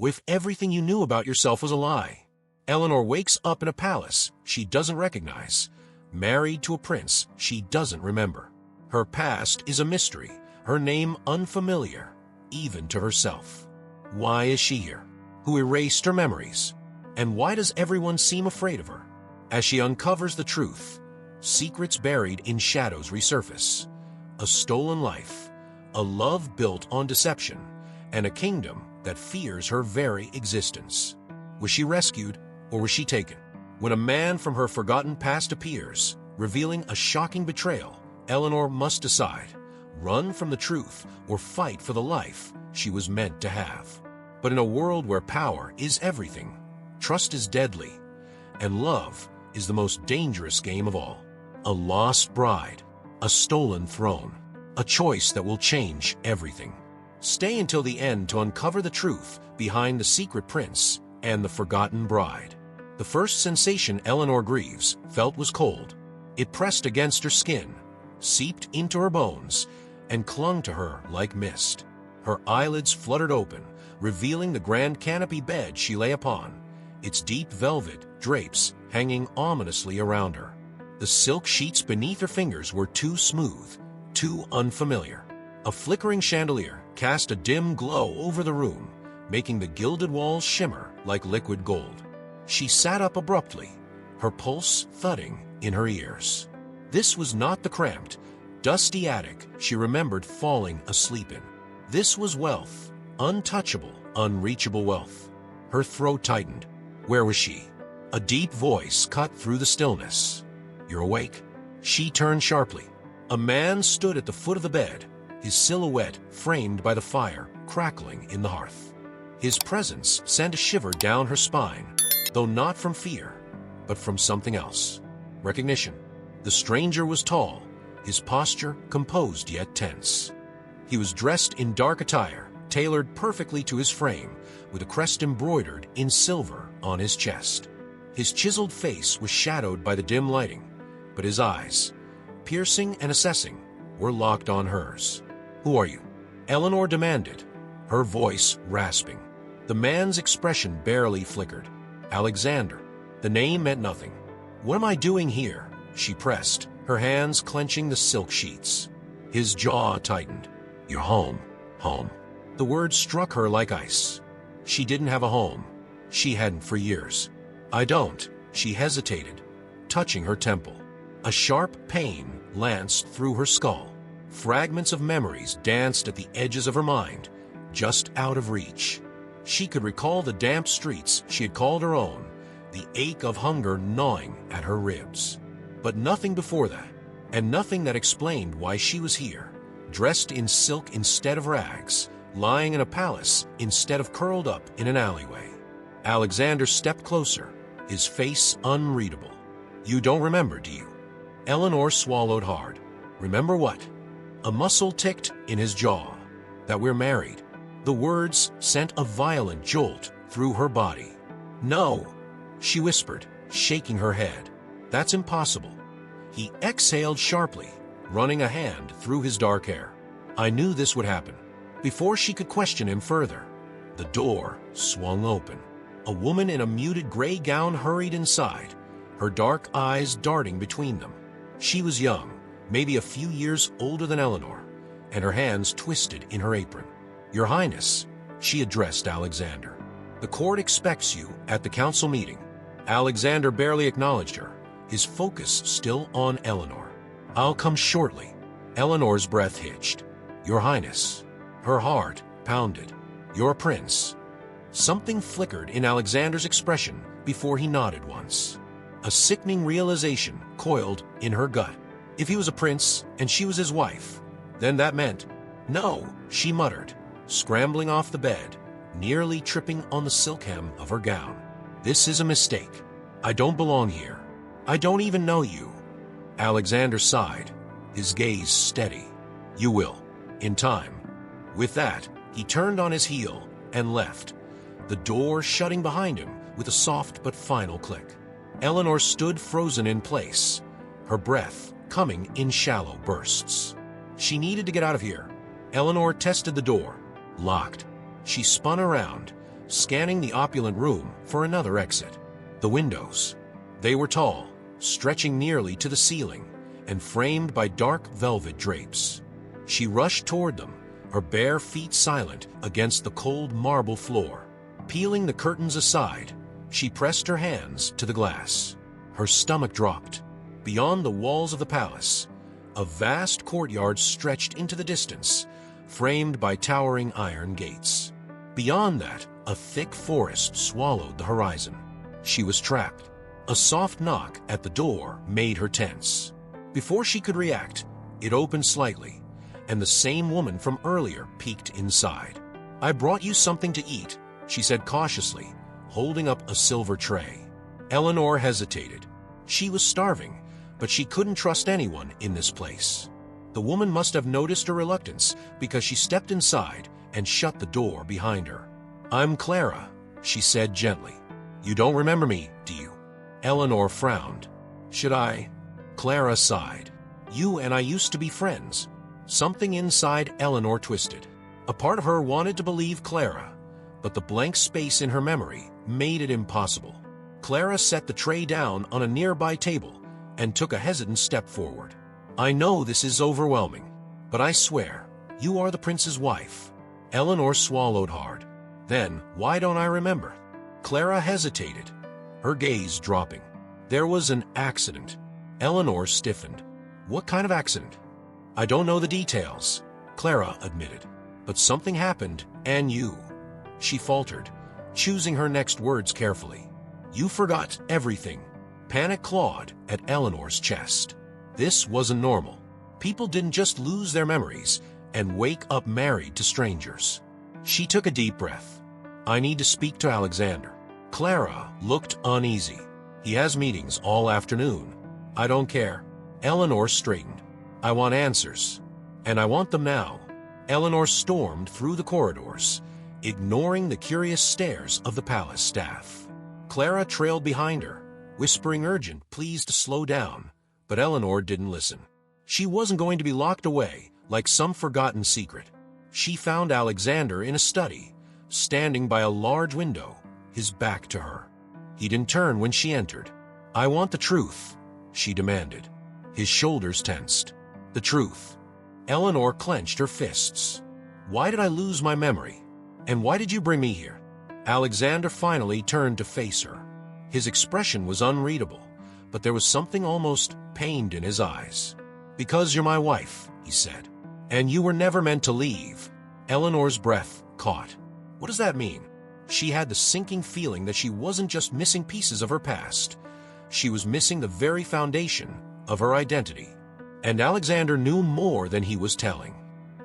If everything you knew about yourself was a lie? Eleanor wakes up in a palace she doesn't recognize, married to a prince she doesn't remember. Her past is a mystery, her name unfamiliar, even to herself. Why is she here? Who erased her memories? And why does everyone seem afraid of her? As she uncovers the truth, secrets buried in shadows resurface. A stolen life, a love built on deception, and a kingdom that fears her very existence. Was she rescued, or was she taken? When a man from her forgotten past appears, revealing a shocking betrayal, Eleanor must decide, run from the truth or fight for the life she was meant to have. But in a world where power is everything, trust is deadly, and love is the most dangerous game of all. A lost bride, a stolen throne, a choice that will change everything. Stay until the end to uncover the truth behind the secret prince and the forgotten bride. The first sensation Eleanor grieves felt was cold. It pressed against her skin, seeped into her bones, and clung to her like mist. Her eyelids fluttered open, revealing the grand canopy bed she lay upon, its deep velvet drapes hanging ominously around her. The silk sheets beneath her fingers were too smooth, too unfamiliar. A flickering chandelier cast a dim glow over the room, making the gilded walls shimmer like liquid gold. She sat up abruptly, her pulse thudding in her ears. This was not the cramped, dusty attic she remembered falling asleep in. This was wealth, untouchable, unreachable wealth. Her throat tightened. Where was she? A deep voice cut through the stillness. "You're awake." She turned sharply. A man stood at the foot of the bed, his silhouette framed by the fire crackling in the hearth. His presence sent a shiver down her spine, though not from fear, but from something else. Recognition. The stranger was tall, his posture composed yet tense. He was dressed in dark attire, tailored perfectly to his frame, with a crest embroidered in silver on his chest. His chiseled face was shadowed by the dim lighting, but his eyes, piercing and assessing, were locked on hers. "Who are you?" Eleanor demanded, her voice rasping. The man's expression barely flickered. "Alexander." The name meant nothing. "What am I doing here?" she pressed, her hands clenching the silk sheets. His jaw tightened. "You're home, home." The word struck her like ice. She didn't have a home. She hadn't for years. "I don't," she hesitated, touching her temple. A sharp pain lanced through her skull. Fragments of memories danced at the edges of her mind, just out of reach. She could recall the damp streets she had called her own, the ache of hunger gnawing at her ribs. But nothing before that, and nothing that explained why she was here, dressed in silk instead of rags, lying in a palace instead of curled up in an alleyway. Alexander stepped closer, his face unreadable. "You don't remember, do you?" Eleanor swallowed hard. "Remember what?" A muscle ticked in his jaw. "That we're married." The words sent a violent jolt through her body. "No," she whispered, shaking her head. "That's impossible." He exhaled sharply, running a hand through his dark hair. "I knew this would happen." Before she could question him further, the door swung open. A woman in a muted gray gown hurried inside, her dark eyes darting between them. She was young, maybe a few years older than Eleanor, and her hands twisted in her apron. "Your Highness," she addressed Alexander. "The court expects you at the council meeting." Alexander barely acknowledged her, his focus still on Eleanor. "I'll come shortly." Eleanor's breath hitched. "Your Highness." Her heart pounded. "Your prince." Something flickered in Alexander's expression before he nodded once. A sickening realization coiled in her gut. If he was a prince and she was his wife, then that meant— "No," she muttered, scrambling off the bed, nearly tripping on the silk hem of her gown. "This is a mistake. I don't belong here. I don't even know you." Alexander sighed, his gaze steady. "You will, in time." With that, he turned on his heel and left, the door shutting behind him with a soft but final click. Eleanor stood frozen in place, her breath coming in shallow bursts. She needed to get out of here. Eleanor tested the door. Locked. She spun around, scanning the opulent room for another exit. The windows. They were tall, stretching nearly to the ceiling, and framed by dark velvet drapes. She rushed toward them, her bare feet silent against the cold marble floor. Peeling the curtains aside, she pressed her hands to the glass. Her stomach dropped. Beyond the walls of the palace, a vast courtyard stretched into the distance, framed by towering iron gates. Beyond that, a thick forest swallowed the horizon. She was trapped. A soft knock at the door made her tense. Before she could react, it opened slightly, and the same woman from earlier peeked inside. "I brought you something to eat," she said cautiously, holding up a silver tray. Eleanor hesitated. She was starving, but she couldn't trust anyone in this place. The woman must have noticed her reluctance because she stepped inside and shut the door behind her. "I'm Clara," she said gently. "You don't remember me, do you?" Eleanor frowned. "Should I?" Clara sighed. "You and I used to be friends." Something inside Eleanor twisted. A part of her wanted to believe Clara, but the blank space in her memory made it impossible. Clara set the tray down on a nearby table and took a hesitant step forward. "I know this is overwhelming, but I swear, you are the prince's wife." Eleanor swallowed hard. "Then, why don't I remember?" Clara hesitated, her gaze dropping. "There was an accident." Eleanor stiffened. "What kind of accident?" "I don't know the details," Clara admitted. "But something happened, and you." She faltered, choosing her next words carefully. "You forgot everything." Panic clawed at Eleanor's chest. This wasn't normal. People didn't just lose their memories and wake up married to strangers. She took a deep breath. "I need to speak to Alexander." Clara looked uneasy. "He has meetings all afternoon." "I don't care." Eleanor straightened. "I want answers. And I want them now." Eleanor stormed through the corridors, ignoring the curious stares of the palace staff. Clara trailed behind her, whispering urgent pleas to slow down, but Eleanor didn't listen. She wasn't going to be locked away like some forgotten secret. She found Alexander in a study, standing by a large window, his back to her. He didn't turn when she entered. "I want the truth," she demanded. His shoulders tensed. "The truth." Eleanor clenched her fists. "Why did I lose my memory? And why did you bring me here?" Alexander finally turned to face her. His expression was unreadable, but there was something almost pained in his eyes. "Because you're my wife," he said. "And you were never meant to leave." Eleanor's breath caught. What does that mean? She had the sinking feeling that she wasn't just missing pieces of her past. She was missing the very foundation of her identity. And Alexander knew more than he was telling.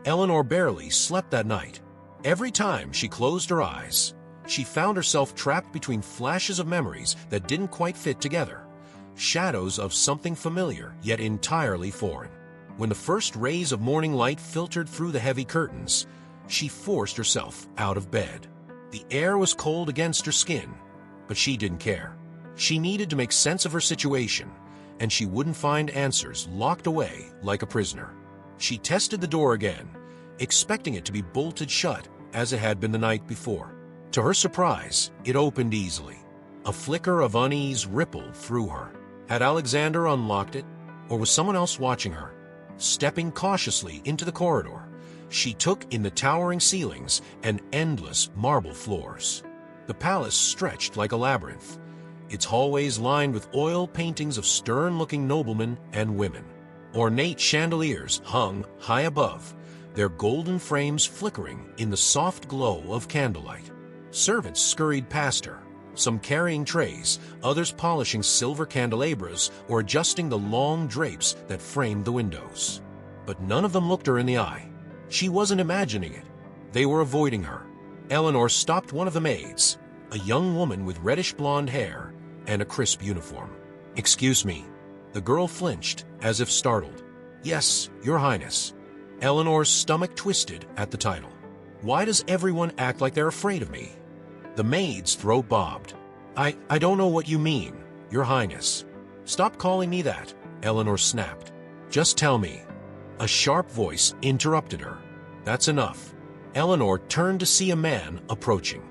Eleanor barely slept that night. Every time she closed her eyes, she found herself trapped between flashes of memories that didn't quite fit together, shadows of something familiar yet entirely foreign. When the first rays of morning light filtered through the heavy curtains, she forced herself out of bed. The air was cold against her skin, but she didn't care. She needed to make sense of her situation, and she wouldn't find answers locked away like a prisoner. She tested the door again, expecting it to be bolted shut as it had been the night before. To her surprise, it opened easily. A flicker of unease rippled through her. Had Alexander unlocked it, or was someone else watching her? Stepping cautiously into the corridor, she took in the towering ceilings and endless marble floors. The palace stretched like a labyrinth, its hallways lined with oil paintings of stern-looking noblemen and women. Ornate chandeliers hung high above, their golden frames flickering in the soft glow of candlelight. Servants scurried past her, some carrying trays, others polishing silver candelabras or adjusting the long drapes that framed the windows. But none of them looked her in the eye. She wasn't imagining it. They were avoiding her. Eleanor stopped one of the maids, a young woman with reddish blonde hair and a crisp uniform. "Excuse me." The girl flinched, as if startled. "Yes, Your Highness." Eleanor's stomach twisted at the title. "Why does everyone act like they're afraid of me?" The maid's throat bobbed. I don't know what you mean, Your Highness." "Stop calling me that," Eleanor snapped. "Just tell me." A sharp voice interrupted her. "That's enough." Eleanor turned to see a man approaching.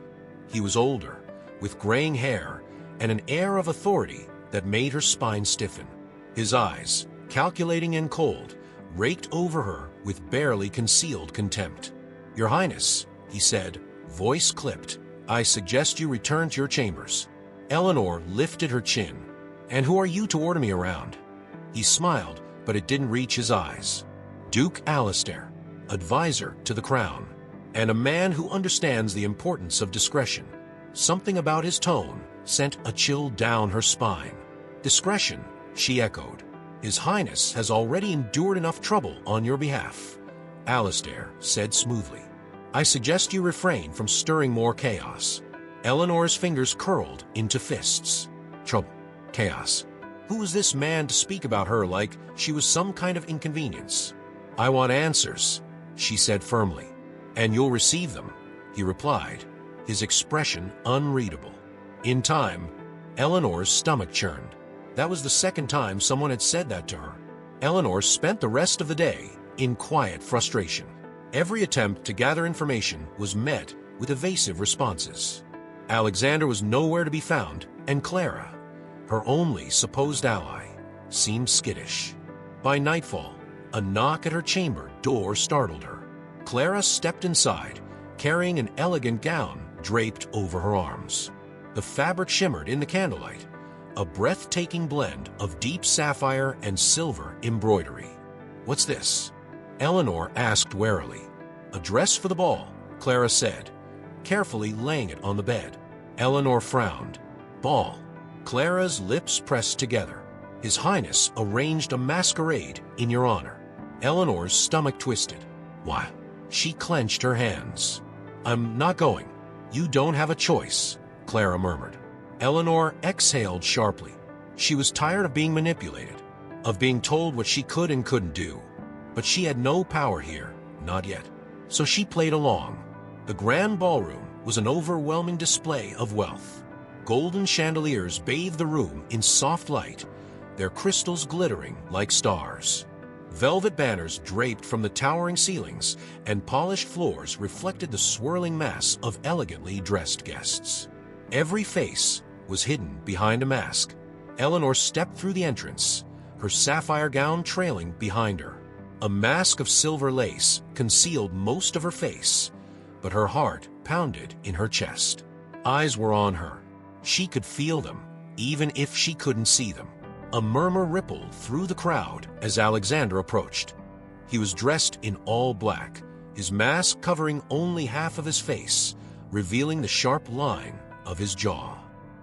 He was older, with graying hair and an air of authority that made her spine stiffen. His eyes, calculating and cold, raked over her with barely concealed contempt. "Your Highness," he said, voice clipped, "I suggest you return to your chambers." Eleanor lifted her chin. "And who are you to order me around?" He smiled, but it didn't reach his eyes. "Duke Alistair, advisor to the crown, and a man who understands the importance of discretion." Something about his tone sent a chill down her spine. "Discretion," she echoed. "His Highness has already endured enough trouble on your behalf," Alistair said smoothly. "I suggest you refrain from stirring more chaos." Eleanor's fingers curled into fists. Trouble. Chaos. Who was this man to speak about her like she was some kind of inconvenience? "I want answers," she said firmly. "And you'll receive them," he replied, his expression unreadable. In time, Eleanor's stomach churned. That was the second time someone had said that to her. Eleanor spent the rest of the day in quiet frustration. Every attempt to gather information was met with evasive responses. Alexander was nowhere to be found, and Clara, her only supposed ally, seemed skittish. By nightfall, a knock at her chamber door startled her. Clara stepped inside, carrying an elegant gown draped over her arms. The fabric shimmered in the candlelight, a breathtaking blend of deep sapphire and silver embroidery. "What's this?" Eleanor asked warily. "A dress for the ball," Clara said, carefully laying it on the bed. Eleanor frowned. "Ball." Clara's lips pressed together. "His Highness arranged a masquerade in your honor." Eleanor's stomach twisted. "Why?" She clenched her hands. "I'm not going." "You don't have a choice," Clara murmured. Eleanor exhaled sharply. She was tired of being manipulated, of being told what she could and couldn't do. But she had no power here, not yet. So she played along. The grand ballroom was an overwhelming display of wealth. Golden chandeliers bathed the room in soft light, their crystals glittering like stars. Velvet banners draped from the towering ceilings, and polished floors reflected the swirling mass of elegantly dressed guests. Every face was hidden behind a mask. Eleanor stepped through the entrance, her sapphire gown trailing behind her. A mask of silver lace concealed most of her face, but her heart pounded in her chest. Eyes were on her. She could feel them, even if she couldn't see them. A murmur rippled through the crowd as Alexander approached. He was dressed in all black, his mask covering only half of his face, revealing the sharp line of his jaw.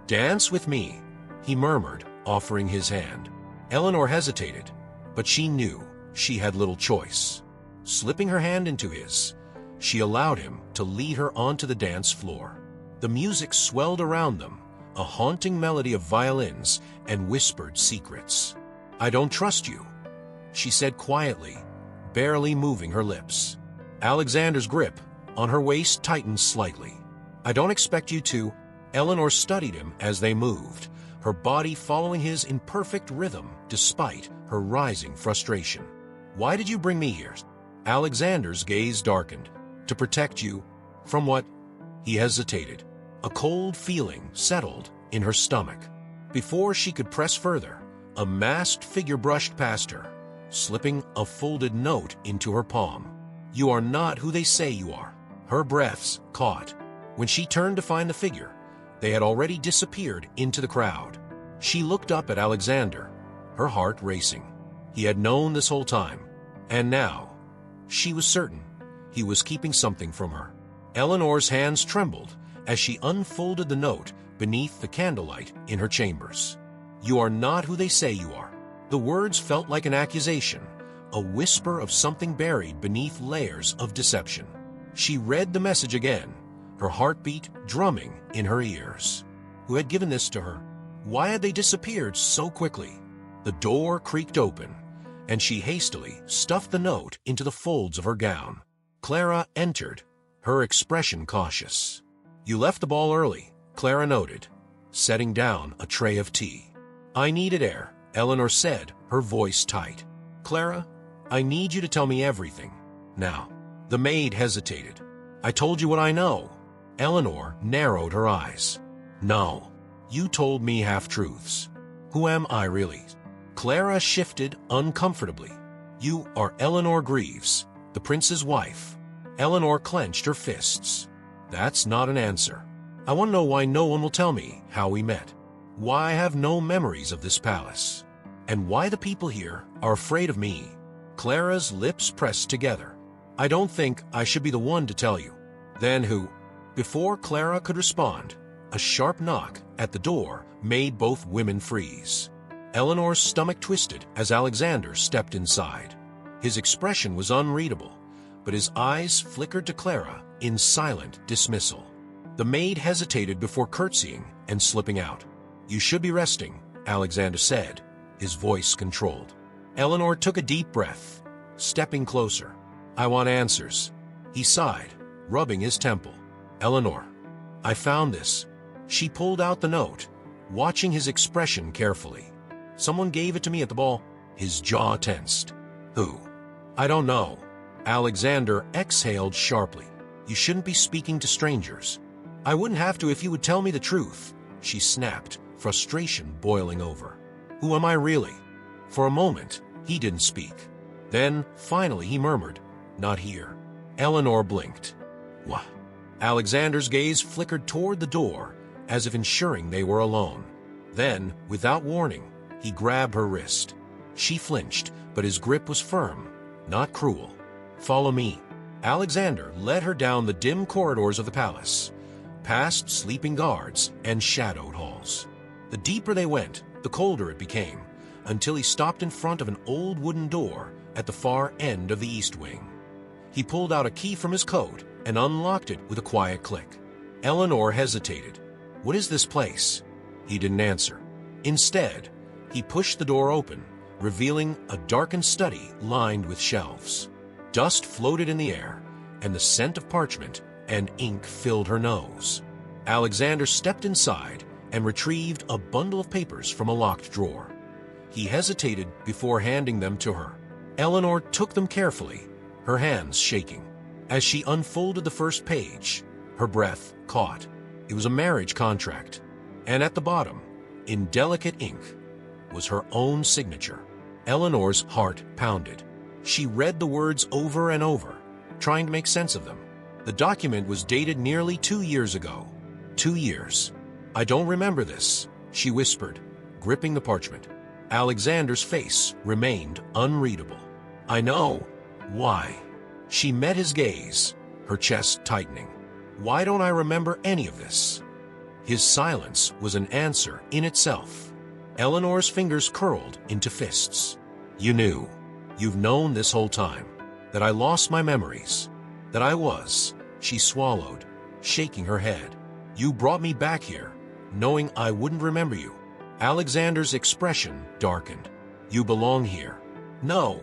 "Dance with me," he murmured, offering his hand. Eleanor hesitated, but she knew she had little choice. Slipping her hand into his, she allowed him to lead her onto the dance floor. The music swelled around them, a haunting melody of violins and whispered secrets. "I don't trust you," she said quietly, barely moving her lips. Alexander's grip on her waist tightened slightly. "I don't expect you to." Eleanor studied him as they moved, her body following his in perfect rhythm despite her rising frustration. "Why did you bring me here?" Alexander's gaze darkened. "To protect you." "From what?" He hesitated. A cold feeling settled in her stomach. Before she could press further, a masked figure brushed past her, slipping a folded note into her palm. "You are not who they say you are." Her breaths caught. When she turned to find the figure, they had already disappeared into the crowd. She looked up at Alexander, her heart racing. He had known this whole time, and now, she was certain, he was keeping something from her. Eleanor's hands trembled as she unfolded the note beneath the candlelight in her chambers. "You are not who they say you are." The words felt like an accusation, a whisper of something buried beneath layers of deception. She read the message again, her heartbeat drumming in her ears. Who had given this to her? Why had they disappeared so quickly? The door creaked open, and she hastily stuffed the note into the folds of her gown. Clara entered, her expression cautious. "You left the ball early," Clara noted, setting down a tray of tea. "I needed air," Eleanor said, her voice tight. "Clara, I need you to tell me everything. Now." The maid hesitated. "I told you what I know." Eleanor narrowed her eyes. No, you told me half-truths. Who am I really? Clara shifted uncomfortably. You are Eleanor Greaves, the prince's wife. Eleanor clenched her fists. That's not an answer. I want to know why no one will tell me how we met. Why I have no memories of this palace. And why the people here are afraid of me. Clara's lips pressed together. I don't think I should be the one to tell you. Then who? Before Clara could respond, a sharp knock at the door made both women freeze. Eleanor's stomach twisted as Alexander stepped inside. His expression was unreadable, but his eyes flickered to Clara in silent dismissal. The maid hesitated before curtsying and slipping out. You should be resting, Alexander said, his voice controlled. Eleanor took a deep breath, stepping closer. I want answers. He sighed, rubbing his temple. Eleanor, I found this. She pulled out the note, watching his expression carefully. Someone gave it to me at the ball. His jaw tensed. Who? I don't know. Alexander exhaled sharply. You shouldn't be speaking to strangers. I wouldn't have to if you would tell me the truth, she snapped, frustration boiling over. Who am I really? For a moment, he didn't speak. Then, finally, he murmured, not here. Eleanor blinked. What? Alexander's gaze flickered toward the door, as if ensuring they were alone. Then, without warning, he grabbed her wrist. She flinched, but his grip was firm, not cruel. Follow me. Alexander led her down the dim corridors of the palace, past sleeping guards and shadowed halls. The deeper they went, the colder it became, until he stopped in front of an old wooden door at the far end of the east wing. He pulled out a key from his coat and unlocked it with a quiet click. Eleanor hesitated. What is this place? He didn't answer. Instead, he pushed the door open, revealing a darkened study lined with shelves. Dust floated in the air, and the scent of parchment and ink filled her nose. Alexander stepped inside and retrieved a bundle of papers from a locked drawer. He hesitated before handing them to her. Eleanor took them carefully, her hands shaking. As she unfolded the first page, her breath caught. It was a marriage contract, and at the bottom, in delicate ink, was her own signature. Eleanor's heart pounded. She read the words over and over, trying to make sense of them. The document was dated nearly 2 years ago. 2 years. I don't remember this, she whispered, gripping the parchment. Alexander's face remained unreadable. I know. Why? She met his gaze, her chest tightening. Why don't I remember any of this? His silence was an answer in itself. Eleanor's fingers curled into fists. You knew. You've known this whole time. That I lost my memories. That I was. She swallowed, shaking her head. You brought me back here, knowing I wouldn't remember you. Alexander's expression darkened. You belong here. No,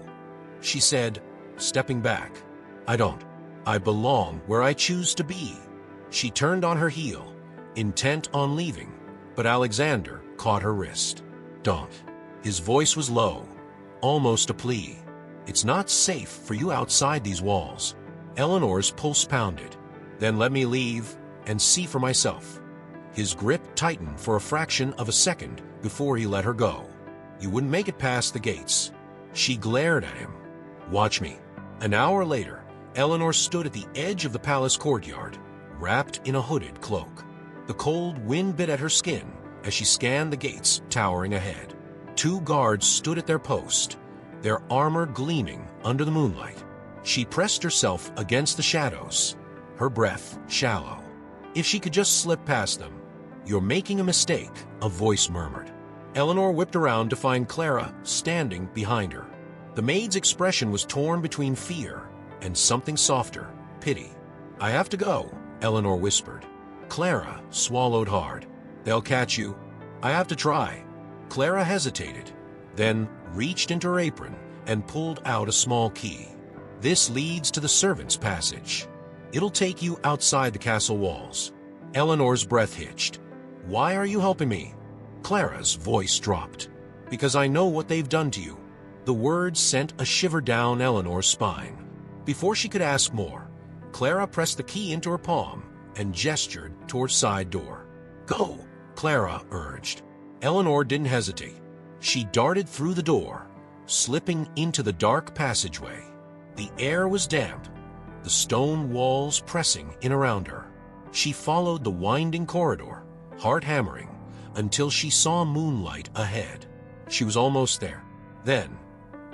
she said, stepping back. I don't. I belong where I choose to be. She turned on her heel, intent on leaving, but Alexander caught her wrist. Don't. His voice was low, almost a plea. It's not safe for you outside these walls. Eleanor's pulse pounded. Then let me leave and see for myself. His grip tightened for a fraction of a second before he let her go. You wouldn't make it past the gates. She glared at him. Watch me. An hour later, Eleanor stood at the edge of the palace courtyard, wrapped in a hooded cloak. The cold wind bit at her skin as she scanned the gates towering ahead. 2 guards stood at their post, their armor gleaming under the moonlight. She pressed herself against the shadows, her breath shallow. If she could just slip past them. You're making a mistake, a voice murmured. Eleanor whipped around to find Clara standing behind her. The maid's expression was torn between fear and something softer, pity. I have to go, Eleanor whispered. Clara swallowed hard. They'll catch you. I have to try. Clara hesitated, then reached into her apron and pulled out a small key. This leads to the servants' passage. It'll take you outside the castle walls. Eleanor's breath hitched. Why are you helping me? Clara's voice dropped. Because I know what they've done to you. The words sent a shiver down Eleanor's spine. Before she could ask more, Clara pressed the key into her palm and gestured toward side door. "Go," Clara urged. Eleanor didn't hesitate. She darted through the door, slipping into the dark passageway. The air was damp, the stone walls pressing in around her. She followed the winding corridor, heart hammering, until she saw moonlight ahead. She was almost there. Then,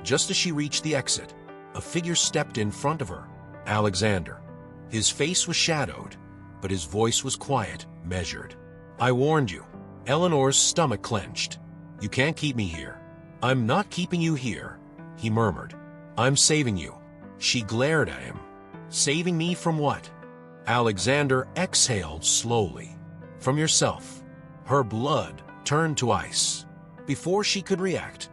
just as she reached the exit, a figure stepped in front of her. Alexander. His face was shadowed, but his voice was quiet, measured. "I warned you." Eleanor's stomach clenched. "You can't keep me here." "I'm not keeping you here," he murmured. "I'm saving you." She glared at him. "Saving me from what?" Alexander exhaled slowly. "From yourself." Her blood turned to ice. Before she could react,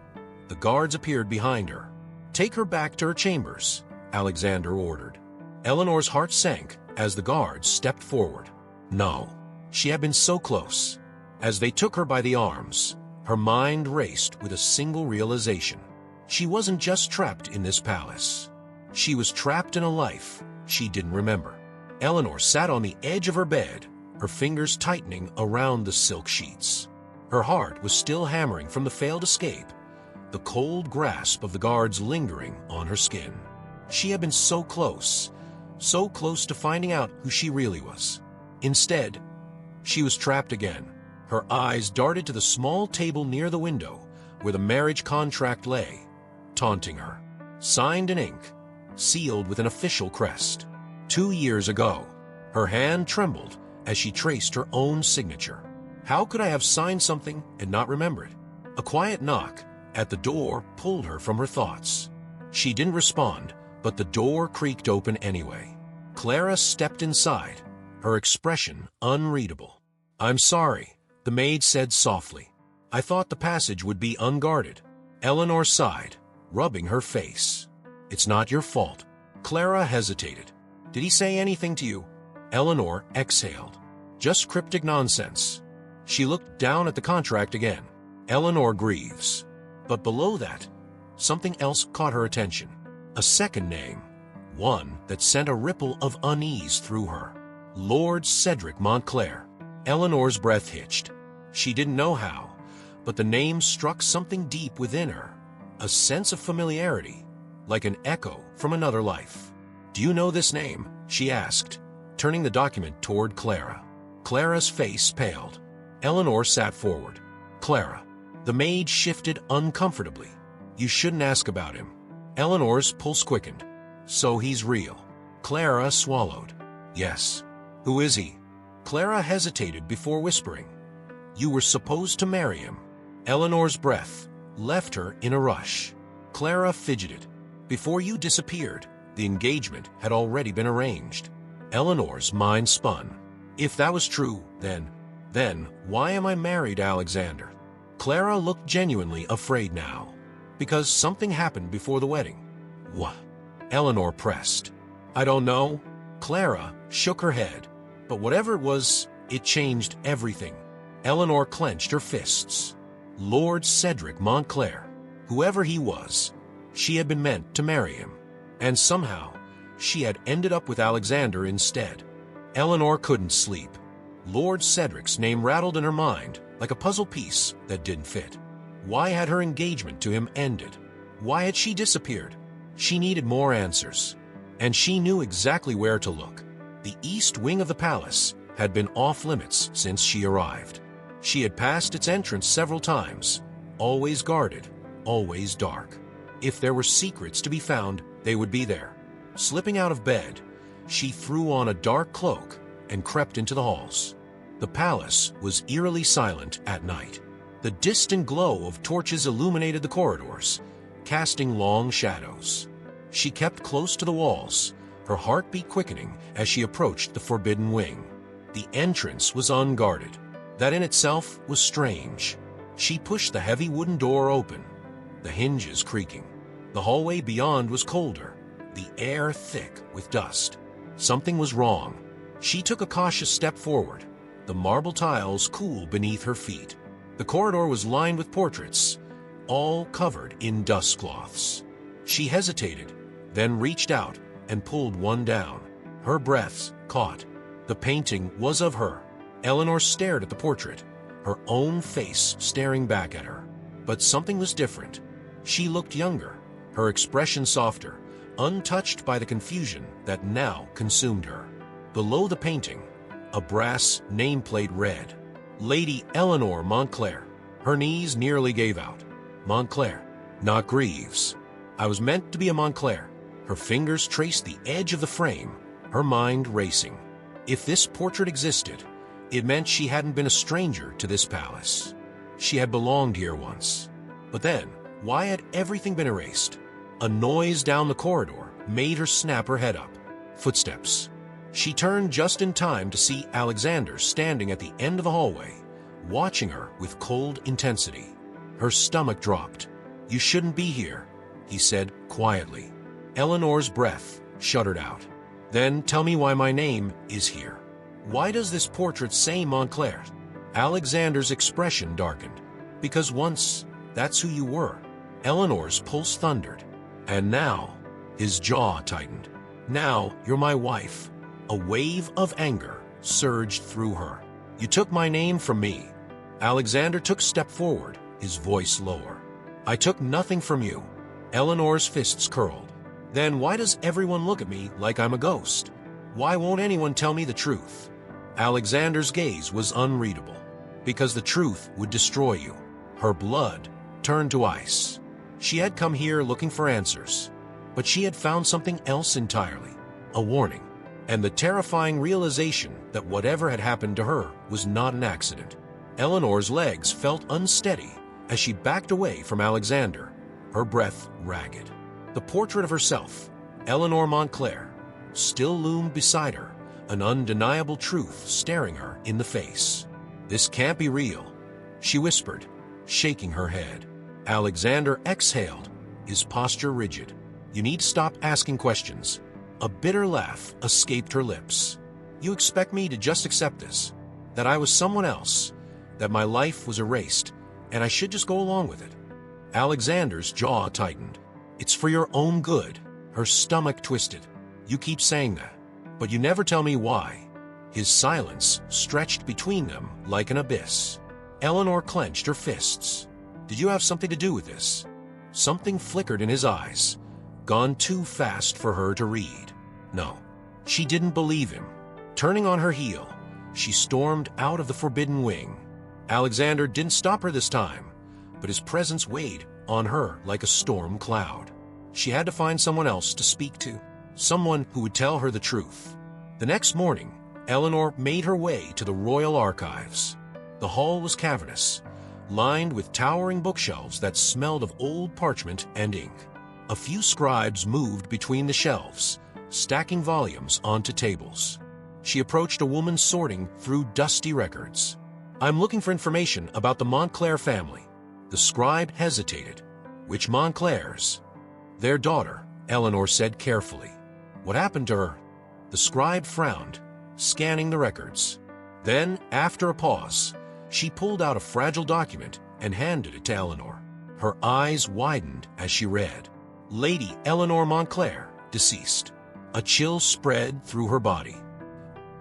the guards appeared behind her. "Take her back to her chambers," Alexander ordered. Eleanor's heart sank as the guards stepped forward. No, she had been so close. As they took her by the arms, her mind raced with a single realization. She wasn't just trapped in this palace. She was trapped in a life she didn't remember. Eleanor sat on the edge of her bed, her fingers tightening around the silk sheets. Her heart was still hammering from the failed escape, the cold grasp of the guards lingering on her skin. She had been so close to finding out who she really was. Instead, she was trapped again. Her eyes darted to the small table near the window where the marriage contract lay, taunting her. Signed in ink, sealed with an official crest. 2 years ago. Her hand trembled as she traced her own signature. How could I have signed something and not remember it? A quiet knock at the door pulled her from her thoughts. She didn't respond, but the door creaked open anyway. Clara stepped inside, her expression unreadable. "I'm sorry," the maid said softly. "I thought the passage would be unguarded." Eleanor sighed, rubbing her face. "It's not your fault." Clara hesitated. "Did he say anything to you?" Eleanor exhaled. "Just cryptic nonsense." She looked down at the contract again. Eleanor Greaves. But below that, something else caught her attention. A second name, one that sent a ripple of unease through her. Lord Cedric Montclair. Eleanor's breath hitched. She didn't know how, but the name struck something deep within her, a sense of familiarity, like an echo from another life. "Do you know this name?" she asked, turning the document toward Clara. Clara's face paled. Eleanor sat forward. "Clara." The maid shifted uncomfortably. "You shouldn't ask about him." Eleanor's pulse quickened. "So he's real." Clara swallowed. "Yes." "Who is he?" Clara hesitated before whispering. "You were supposed to marry him." Eleanor's breath left her in a rush. Clara fidgeted. "Before you disappeared, the engagement had already been arranged." Eleanor's mind spun. If that was true, then why am I married, Alexander? Clara looked genuinely afraid now, because something happened before the wedding. What? Eleanor pressed. "I don't know." Clara shook her head. "But whatever it was, it changed everything." Eleanor clenched her fists. Lord Cedric Montclair, whoever he was, she had been meant to marry him. And somehow, she had ended up with Alexander instead. Eleanor couldn't sleep. Lord Cedric's name rattled in her mind like a puzzle piece that didn't fit. Why had her engagement to him ended? Why had she disappeared? She needed more answers. And she knew exactly where to look. The east wing of the palace had been off limits since she arrived. She had passed its entrance several times, always guarded, always dark. If there were secrets to be found, they would be there. Slipping out of bed, she threw on a dark cloak and crept into the halls. The palace was eerily silent at night. The distant glow of torches illuminated the corridors, casting long shadows. She kept close to the walls, her heartbeat quickening as she approached the forbidden wing. The entrance was unguarded. That in itself was strange. She pushed the heavy wooden door open, the hinges creaking. The hallway beyond was colder, the air thick with dust. Something was wrong. She took a cautious step forward, the marble tiles cool beneath her feet. The corridor was lined with portraits, all covered in dust cloths. She hesitated, then reached out and pulled one down. Her breath caught. The painting was of her. Eleanor stared at the portrait, her own face staring back at her. But something was different. She looked younger, her expression softer, untouched by the confusion that now consumed her. Below the painting, a brass nameplate read, Lady Eleanor Montclair. Her knees nearly gave out. Montclair, not Greaves. I was meant to be a Montclair. Her fingers traced the edge of the frame, her mind racing. If this portrait existed, it meant she hadn't been a stranger to this palace. She had belonged here once. But then, why had everything been erased? A noise down the corridor made her snap her head up. Footsteps. She turned just in time to see Alexander standing at the end of the hallway, watching her with cold intensity. Her stomach dropped. You shouldn't be here, he said quietly. Eleanor's breath shuddered out. Then tell me why my name is here. Why does this portrait say Montclair? Alexander's expression darkened. Because once, that's who you were. Eleanor's pulse thundered. And now, his jaw tightened. Now you're my wife. A wave of anger surged through her. You took my name from me. Alexander took a step forward, his voice lower. I took nothing from you. Eleanor's fists curled. Then why does everyone look at me like I'm a ghost? Why won't anyone tell me the truth? Alexander's gaze was unreadable. Because the truth would destroy you. Her blood turned to ice. She had come here looking for answers. But she had found something else entirely. A warning. And the terrifying realization that whatever had happened to her was not an accident. Eleanor's legs felt unsteady as she backed away from Alexander, her breath ragged. The portrait of herself, Eleanor Montclair, still loomed beside her, an undeniable truth staring her in the face. This can't be real, she whispered, shaking her head. Alexander exhaled, his posture rigid. You need to stop asking questions. A bitter laugh escaped her lips. You expect me to just accept this? That I was someone else? That my life was erased, and I should just go along with it? Alexander's jaw tightened. It's for your own good. Her stomach twisted. You keep saying that, but you never tell me why. His silence stretched between them like an abyss. Eleanor clenched her fists. Did you have something to do with this? Something flickered in his eyes, gone too fast for her to read. No, she didn't believe him. Turning on her heel, she stormed out of the forbidden wing. Alexander didn't stop her this time, but his presence weighed on her like a storm cloud. She had to find someone else to speak to, someone who would tell her the truth. The next morning, Eleanor made her way to the royal archives. The hall was cavernous, lined with towering bookshelves that smelled of old parchment and ink. A few scribes moved between the shelves, stacking volumes onto tables. She approached a woman sorting through dusty records. I'm looking for information about the Montclair family. The scribe hesitated. Which Montclairs? Their daughter, Eleanor said carefully. What happened to her? The scribe frowned, scanning the records. Then, after a pause, she pulled out a fragile document and handed it to Eleanor. Her eyes widened as she read. Lady Eleanor Montclair, deceased. A chill spread through her body.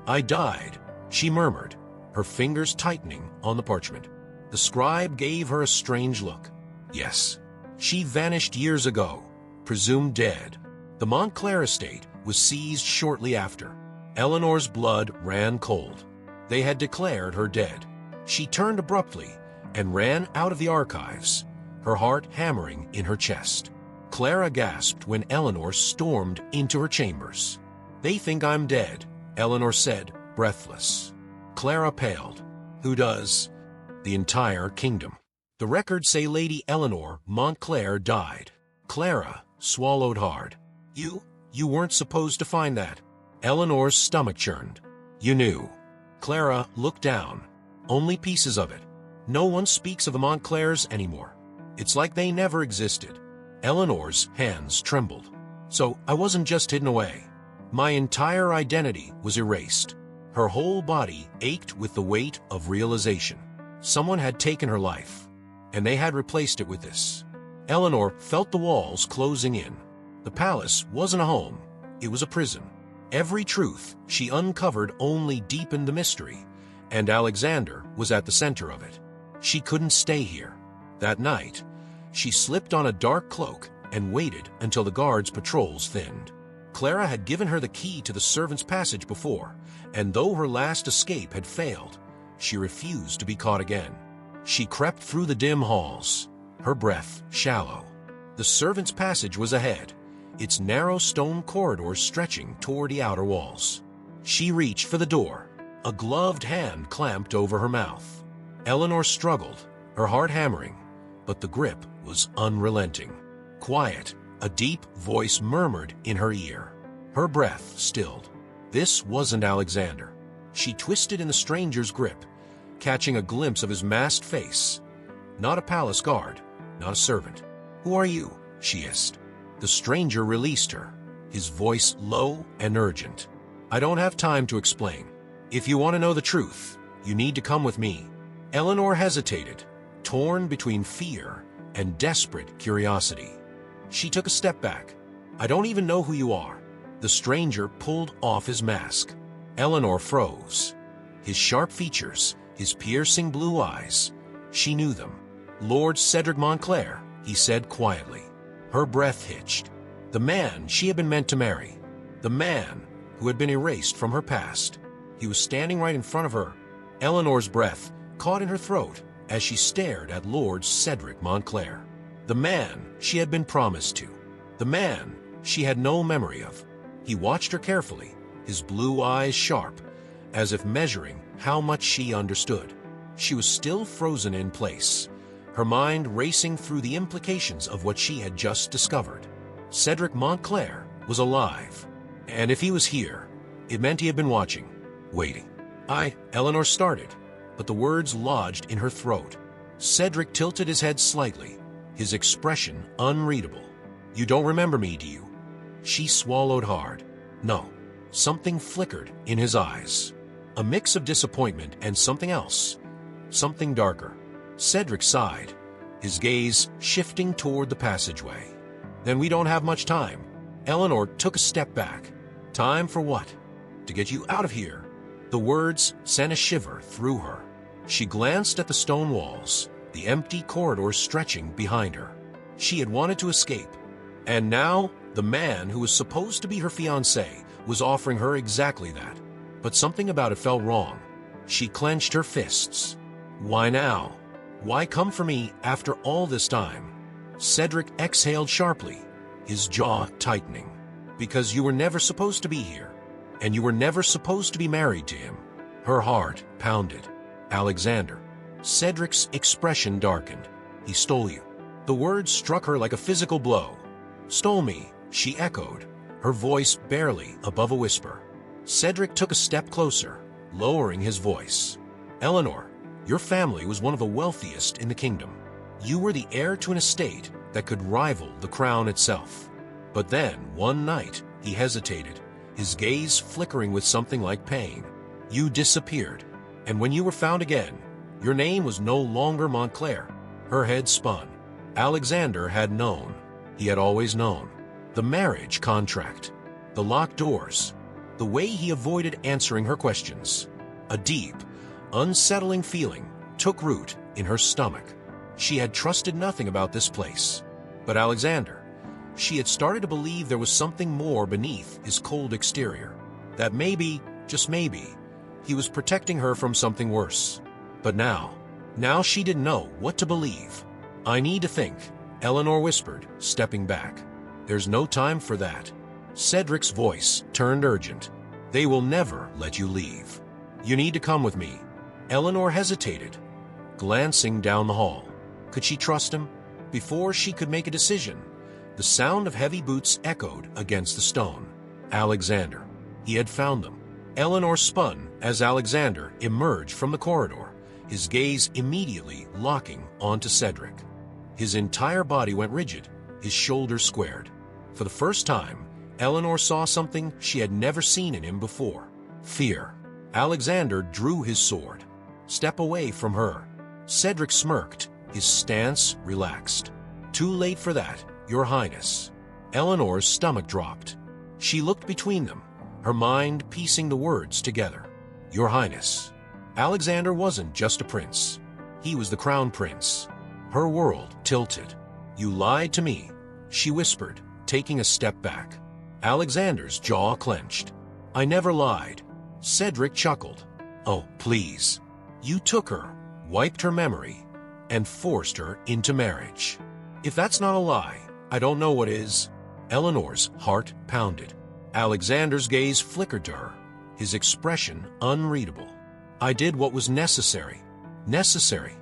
I died, she murmured, her fingers tightening on the parchment. The scribe gave her a strange look. Yes, she vanished years ago, presumed dead. The Montclair estate was seized shortly after. Eleanor's blood ran cold. They had declared her dead. She turned abruptly and ran out of the archives, her heart hammering in her chest. Clara gasped when Eleanor stormed into her chambers. They think I'm dead, Eleanor said, breathless. Clara paled. Who does? The entire kingdom. The records say Lady Eleanor Montclair died. Clara swallowed hard. You weren't supposed to find that. Eleanor's stomach churned. You knew. Clara looked down. Only pieces of it. No one speaks of the Montclairs anymore. It's like they never existed. Eleanor's hands trembled. So I wasn't just hidden away. My entire identity was erased. Her whole body ached with the weight of realization. Someone had taken her life, and they had replaced it with this. Eleanor felt the walls closing in. The palace wasn't a home, it was a prison. Every truth she uncovered only deepened the mystery, and Alexander was at the center of it. She couldn't stay here. That night, she slipped on a dark cloak and waited until the guards' patrols thinned. Clara had given her the key to the servants' passage before, and though her last escape had failed, she refused to be caught again. She crept through the dim halls, her breath shallow. The servants' passage was ahead, its narrow stone corridors stretching toward the outer walls. She reached for the door. A gloved hand clamped over her mouth. Eleanor struggled, her heart hammering, but the grip was unrelenting. Quiet, a deep voice murmured in her ear. Her breath stilled. This wasn't Alexander. She twisted in the stranger's grip, catching a glimpse of his masked face. Not a palace guard, not a servant. "Who are you?" she hissed. The stranger released her, his voice low and urgent. "I don't have time to explain. If you want to know the truth, you need to come with me." Eleanor hesitated, torn between fear and desperate curiosity. She took a step back. "I don't even know who you are." The stranger pulled off his mask. Eleanor froze. His sharp features, his piercing blue eyes. She knew them. "Lord Cedric Montclair," he said quietly. Her breath hitched. The man she had been meant to marry. The man who had been erased from her past. He was standing right in front of her. Eleanor's breath caught in her throat as she stared at Lord Cedric Montclair. The man she had been promised to. The man she had no memory of. He watched her carefully, his blue eyes sharp, as if measuring how much she understood. She was still frozen in place, her mind racing through the implications of what she had just discovered. Cedric Montclair was alive, and if he was here, it meant he had been watching, waiting. Eleanor started, but the words lodged in her throat. Cedric tilted his head slightly, his expression unreadable. "You don't remember me, do you?" She swallowed hard. No. Something flickered in his eyes. A mix of disappointment and something else. Something darker. Cedric sighed, his gaze shifting toward the passageway. "Then we don't have much time." Eleanor took a step back. "Time for what?" "To get you out of here." The words sent a shiver through her. She glanced at the stone walls, the empty corridors stretching behind her. She had wanted to escape, and now the man who was supposed to be her fiancé was offering her exactly that. But something about it felt wrong. She clenched her fists. "Why now? Why come for me after all this time?" Cedric exhaled sharply, his jaw tightening. "Because you were never supposed to be here, and you were never supposed to be married to him." Her heart pounded. "Alexander." Cedric's expression darkened. "He stole you." The words struck her like a physical blow. "Stole me," she echoed, her voice barely above a whisper. Cedric took a step closer, lowering his voice. "Eleanor, your family was one of the wealthiest in the kingdom. You were the heir to an estate that could rival the crown itself. But then, one night, he hesitated, his gaze flickering with something like pain. You disappeared, and when you were found again, your name was no longer Montclair." Her head spun. Alexander had known. He had always known. The marriage contract, the locked doors, the way he avoided answering her questions. A deep, unsettling feeling took root in her stomach. She had trusted nothing about this place. But Alexander, she had started to believe there was something more beneath his cold exterior. That maybe, just maybe, he was protecting her from something worse. But now she didn't know what to believe. "I need to think," Eleanor whispered, stepping back. "There's no time for that." Cedric's voice turned urgent. "They will never let you leave. You need to come with me." Eleanor hesitated, glancing down the hall. Could she trust him? Before she could make a decision, the sound of heavy boots echoed against the stone. Alexander. He had found them. Eleanor spun as Alexander emerged from the corridor, his gaze immediately locking onto Cedric. His entire body went rigid, his shoulders squared. For the first time, Eleanor saw something she had never seen in him before. Fear. Alexander drew his sword. "Step away from her." Cedric smirked, his stance relaxed. "Too late for that, Your Highness." Eleanor's stomach dropped. She looked between them, her mind piecing the words together. Your Highness, Alexander wasn't just a prince. He was the crown prince. Her world tilted. You lied to me, she whispered, taking a step back. Alexander's jaw clenched. I never lied. Cedric chuckled. Oh, please. You took her, wiped her memory, and forced her into marriage. If that's not a lie, I don't know what is. Eleanor's heart pounded. Alexander's gaze flickered to her, his expression unreadable. I did what was necessary. Necessary.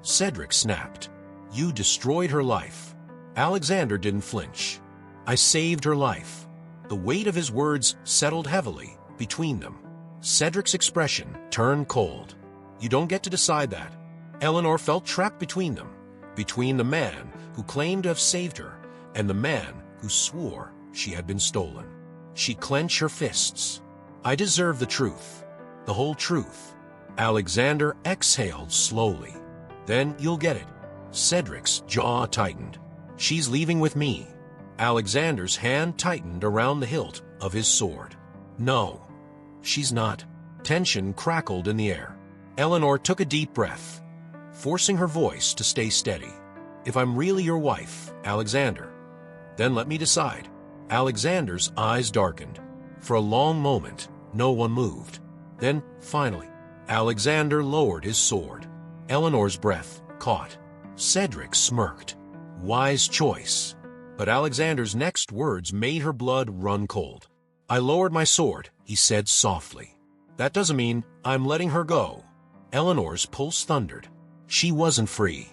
Cedric snapped. You destroyed her life. Alexander didn't flinch. I saved her life. The weight of his words settled heavily between them. Cedric's expression turned cold. You don't get to decide that. Eleanor felt trapped between them, between the man who claimed to have saved her and the man who swore she had been stolen. She clenched her fists. I deserve the truth, the whole truth. Alexander exhaled slowly. Then you'll get it. Cedric's jaw tightened. She's leaving with me. Alexander's hand tightened around the hilt of his sword. No, she's not. Tension crackled in the air. Eleanor took a deep breath, forcing her voice to stay steady. If I'm really your wife, Alexander, then let me decide. Alexander's eyes darkened. For a long moment, no one moved. Then, finally, Alexander lowered his sword. Eleanor's breath caught. Cedric smirked. Wise choice. But Alexander's next words made her blood run cold. I lowered my sword, he said softly. That doesn't mean I'm letting her go. Eleanor's pulse thundered. She wasn't free.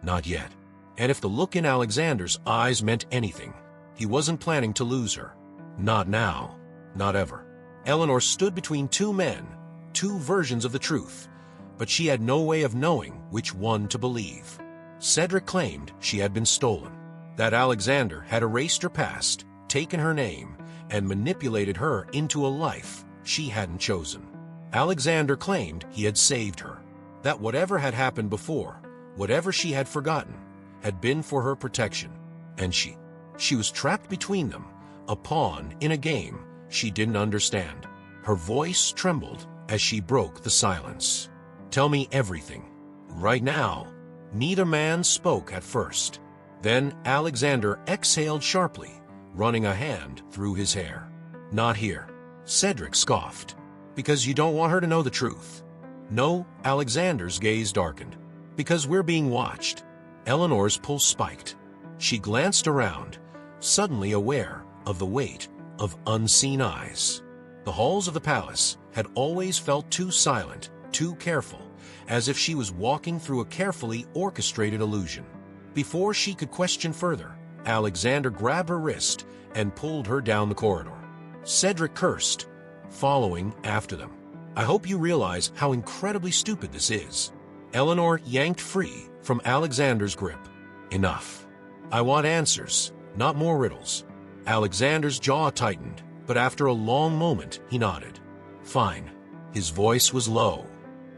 Not yet. And if the look in Alexander's eyes meant anything, he wasn't planning to lose her. Not now. Not ever. Eleanor stood between two men, two versions of the truth, but she had no way of knowing which one to believe. Cedric claimed she had been stolen, that Alexander had erased her past, taken her name, and manipulated her into a life she hadn't chosen. Alexander claimed he had saved her, that whatever had happened before, whatever she had forgotten, had been for her protection, and she was trapped between them, a pawn in a game she didn't understand. Her voice trembled as she broke the silence. Tell me everything. Right now. Neither man spoke at first. Then Alexander exhaled sharply, running a hand through his hair. Not here. Cedric scoffed. Because you don't want her to know the truth. No, Alexander's gaze darkened. Because we're being watched. Eleanor's pulse spiked. She glanced around, suddenly aware of the weight of unseen eyes. The halls of the palace had always felt too silent, too careful, as if she was walking through a carefully orchestrated illusion. Before she could question further, Alexander grabbed her wrist and pulled her down the corridor. Cedric cursed, following after them. I hope you realize how incredibly stupid this is. Eleanor yanked free from Alexander's grip. Enough. I want answers, not more riddles. Alexander's jaw tightened, but after a long moment, he nodded. Fine. His voice was low.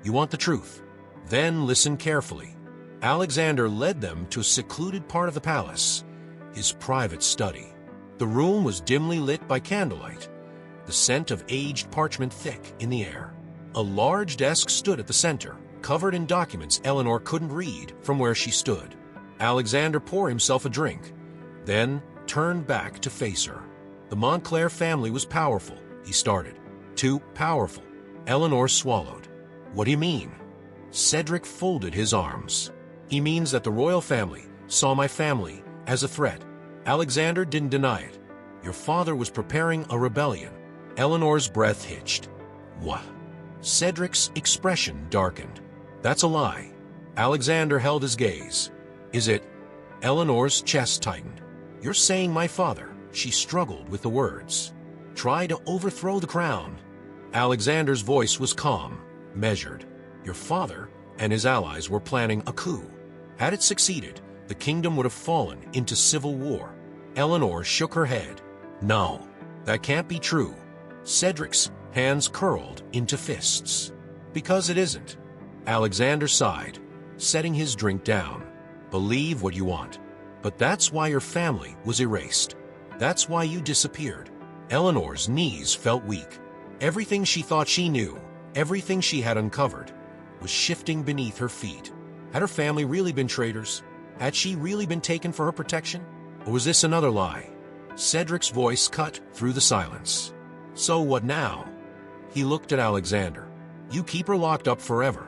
You want the truth? Then listen carefully. Alexander led them to a secluded part of the palace, his private study. The room was dimly lit by candlelight, the scent of aged parchment thick in the air. A large desk stood at the center, covered in documents Eleanor couldn't read from where she stood. Alexander poured himself a drink, then turned back to face her. The Montclair family was powerful, he started. Too powerful. Eleanor swallowed. What do you mean? Cedric folded his arms. He means that the royal family saw my family as a threat. Alexander didn't deny it. Your father was preparing a rebellion. Eleanor's breath hitched. What? Cedric's expression darkened. That's a lie. Alexander held his gaze. Is it? Eleanor's chest tightened. You're saying my father, she struggled with the words. Try to overthrow the crown. Alexander's voice was calm, measured. Your father and his allies were planning a coup. Had it succeeded, the kingdom would have fallen into civil war. Eleanor shook her head. No, that can't be true. Cedric's hands curled into fists. Because it isn't. Alexander sighed, setting his drink down. Believe what you want. But that's why your family was erased. That's why you disappeared. Eleanor's knees felt weak. Everything she thought she knew, everything she had uncovered, was shifting beneath her feet. Had her family really been traitors? Had she really been taken for her protection? Or was this another lie? Cedric's voice cut through the silence. So what now? He looked at Alexander. You keep her locked up forever.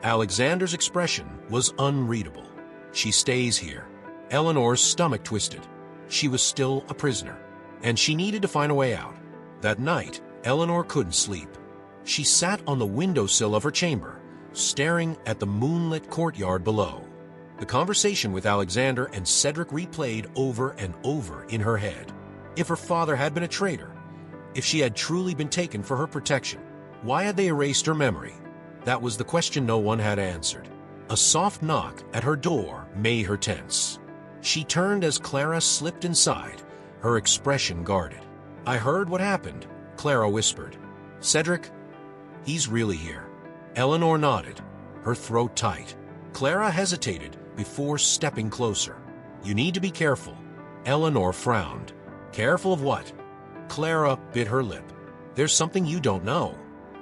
Alexander's expression was unreadable. She stays here. Eleanor's stomach twisted. She was still a prisoner, and she needed to find a way out. That night, Eleanor couldn't sleep. She sat on the windowsill of her chamber, staring at the moonlit courtyard below. The conversation with Alexander and Cedric replayed over and over in her head. If her father had been a traitor, if she had truly been taken for her protection, why had they erased her memory? That was the question no one had answered. A soft knock at her door made her tense. She turned as Clara slipped inside, her expression guarded. I heard what happened, Clara whispered. Cedric, he's really here. Eleanor nodded, her throat tight. Clara hesitated before stepping closer. You need to be careful. Eleanor frowned. Careful of what? Clara bit her lip. There's something you don't know.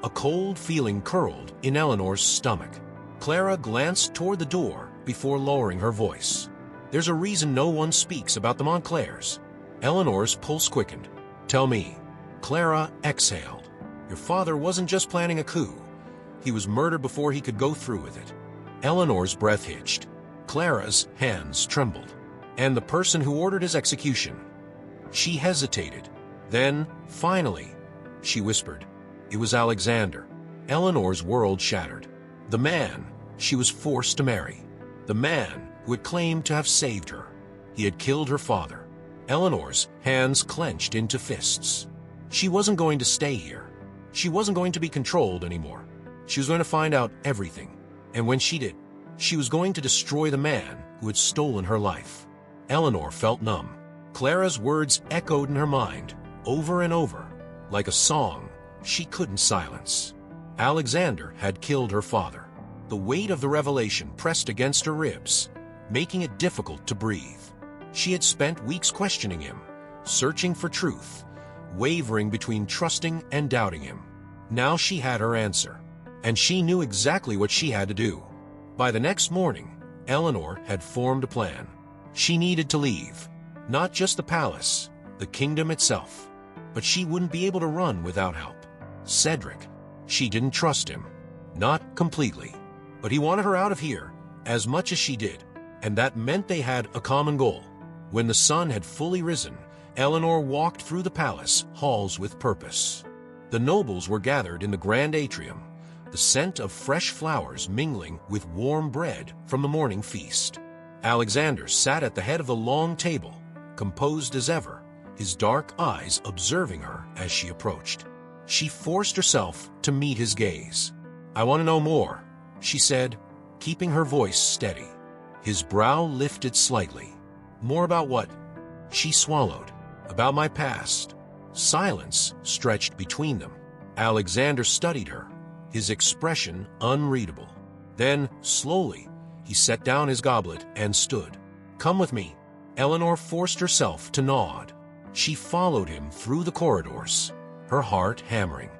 A cold feeling curled in Eleanor's stomach. Clara glanced toward the door before lowering her voice. There's a reason no one speaks about the Montclairs. Eleanor's pulse quickened. Tell me. Clara exhaled. Your father wasn't just planning a coup. He was murdered before he could go through with it. Eleanor's breath hitched. Clara's hands trembled. And the person who ordered his execution. She hesitated. Then, finally, she whispered. It was Alexander. Eleanor's world shattered. The man she was forced to marry. The man who had claimed to have saved her. He had killed her father. Eleanor's hands clenched into fists. She wasn't going to stay here. She wasn't going to be controlled anymore. She was going to find out everything. And when she did, she was going to destroy the man who had stolen her life. Eleanor felt numb. Clara's words echoed in her mind, over and over, like a song she couldn't silence. Alexander had killed her father. The weight of the revelation pressed against her ribs, making it difficult to breathe. She had spent weeks questioning him, searching for truth, wavering between trusting and doubting him. Now she had her answer, and she knew exactly what she had to do. By the next morning, Eleanor had formed a plan. She needed to leave, not just the palace, the kingdom itself. But she wouldn't be able to run without help. Cedric, she didn't trust him. Not completely. But he wanted her out of here as much as she did, and that meant they had a common goal. When the sun had fully risen, Eleanor walked through the palace halls with purpose. The nobles were gathered in the grand atrium, the scent of fresh flowers mingling with warm bread from the morning feast. Alexander sat at the head of the long table, composed as ever, his dark eyes observing her as she approached. She forced herself to meet his gaze. I want to know more, she said, keeping her voice steady. His brow lifted slightly. More about what? She swallowed. About my past. Silence stretched between them. Alexander studied her, his expression unreadable. Then, slowly, he set down his goblet and stood. Come with me. Eleanor forced herself to nod. She followed him through the corridors, her heart hammering.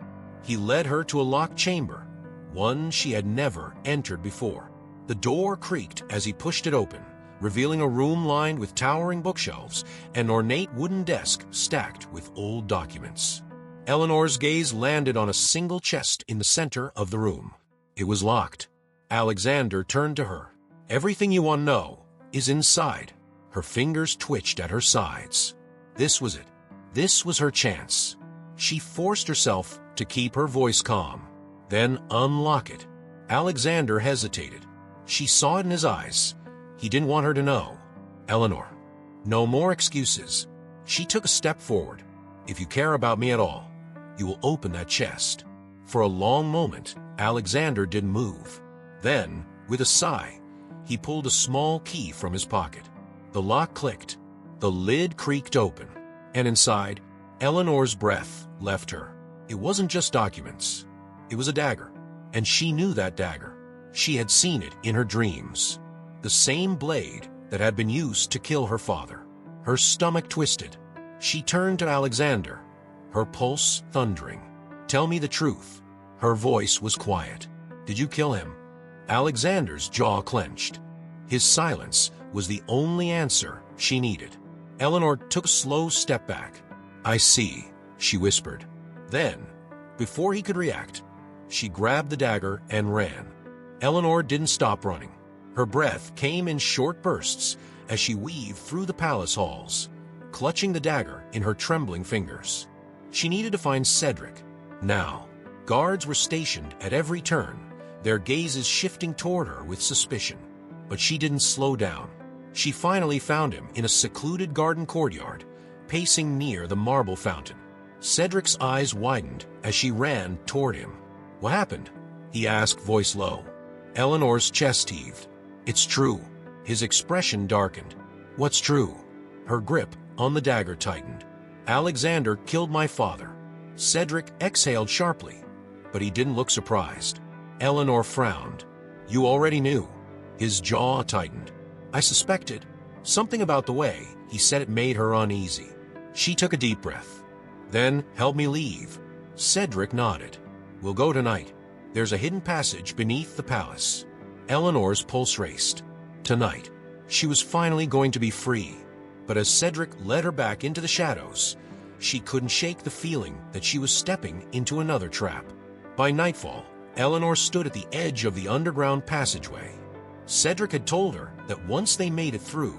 He led her to a locked chamber, one she had never entered before. The door creaked as he pushed it open, revealing a room lined with towering bookshelves and an ornate wooden desk stacked with old documents. Eleanor's gaze landed on a single chest in the center of the room. It was locked. Alexander turned to her. Everything you want to know is inside. Her fingers twitched at her sides. This was it. This was her chance. She forced herself to keep her voice calm, then unlock it. Alexander hesitated. She saw it in his eyes. He didn't want her to know. Eleanor, no more excuses. She took a step forward. If you care about me at all, you will open that chest. For a long moment, Alexander didn't move. Then, with a sigh, he pulled a small key from his pocket. The lock clicked. The lid creaked open. And inside, Eleanor's breath left her. It wasn't just documents. It was a dagger. And she knew that dagger. She had seen it in her dreams. The same blade that had been used to kill her father. Her stomach twisted. She turned to Alexander, her pulse thundering. "Tell me the truth." Her voice was quiet. "Did you kill him?" Alexander's jaw clenched. His silence was the only answer she needed. Eleanor took a slow step back. "I see," she whispered. Then, before he could react, she grabbed the dagger and ran. Eleanor didn't stop running. Her breath came in short bursts as she weaved through the palace halls, clutching the dagger in her trembling fingers. She needed to find Cedric now. Guards were stationed at every turn, their gazes shifting toward her with suspicion. But she didn't slow down. She finally found him in a secluded garden courtyard, pacing near the marble fountain. Cedric's eyes widened as she ran toward him. "What happened?" he asked, voice low. Eleanor's chest heaved. "It's true." His expression darkened. "What's true?" Her grip on the dagger tightened. "Alexander killed my father." Cedric exhaled sharply, but he didn't look surprised. Eleanor frowned. "You already knew." His jaw tightened. "I suspected." Something about the way he said it made her uneasy. She took a deep breath. "Then help me leave." Cedric nodded. "We'll go tonight. There's a hidden passage beneath the palace." Eleanor's pulse raced. Tonight, she was finally going to be free. But as Cedric led her back into the shadows, she couldn't shake the feeling that she was stepping into another trap. By nightfall, Eleanor stood at the edge of the underground passageway. Cedric had told her that once they made it through,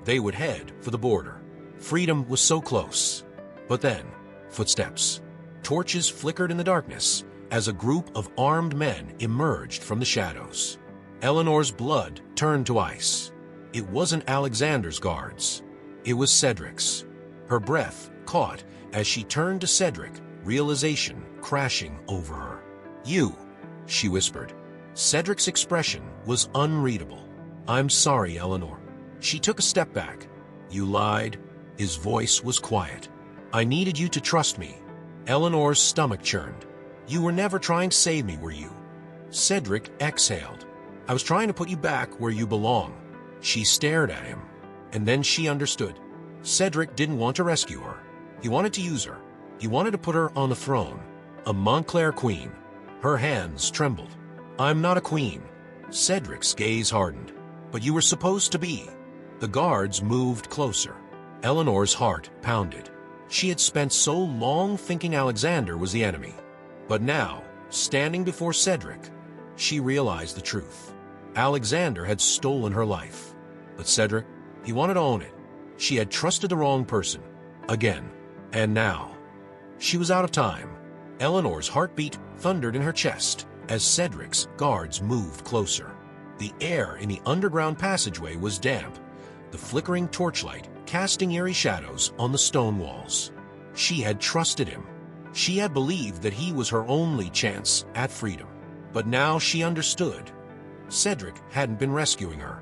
they would head for the border. Freedom was so close. But then, footsteps. Torches flickered in the darkness as a group of armed men emerged from the shadows. Eleanor's blood turned to ice. It wasn't Alexander's guards. It was Cedric's. Her breath caught as she turned to Cedric, realization crashing over her. "You," she whispered. Cedric's expression was unreadable. "I'm sorry, Eleanor." She took a step back. "You lied." His voice was quiet. "I needed you to trust me." Eleanor's stomach churned. "You were never trying to save me, were you?" Cedric exhaled. "I was trying to put you back where you belong." She stared at him, and then she understood. Cedric didn't want to rescue her. He wanted to use her. He wanted to put her on the throne, a Montclair queen. Her hands trembled. "I'm not a queen." Cedric's gaze hardened. "But you were supposed to be." The guards moved closer. Eleanor's heart pounded. She had spent so long thinking Alexander was the enemy. But now, standing before Cedric, she realized the truth. Alexander had stolen her life. But Cedric, he wanted to own it. She had trusted the wrong person. Again. And now, she was out of time. Eleanor's heartbeat thundered in her chest as Cedric's guards moved closer. The air in the underground passageway was damp, the flickering torchlight casting eerie shadows on the stone walls. She had trusted him. She had believed that he was her only chance at freedom. But now she understood. Cedric hadn't been rescuing her.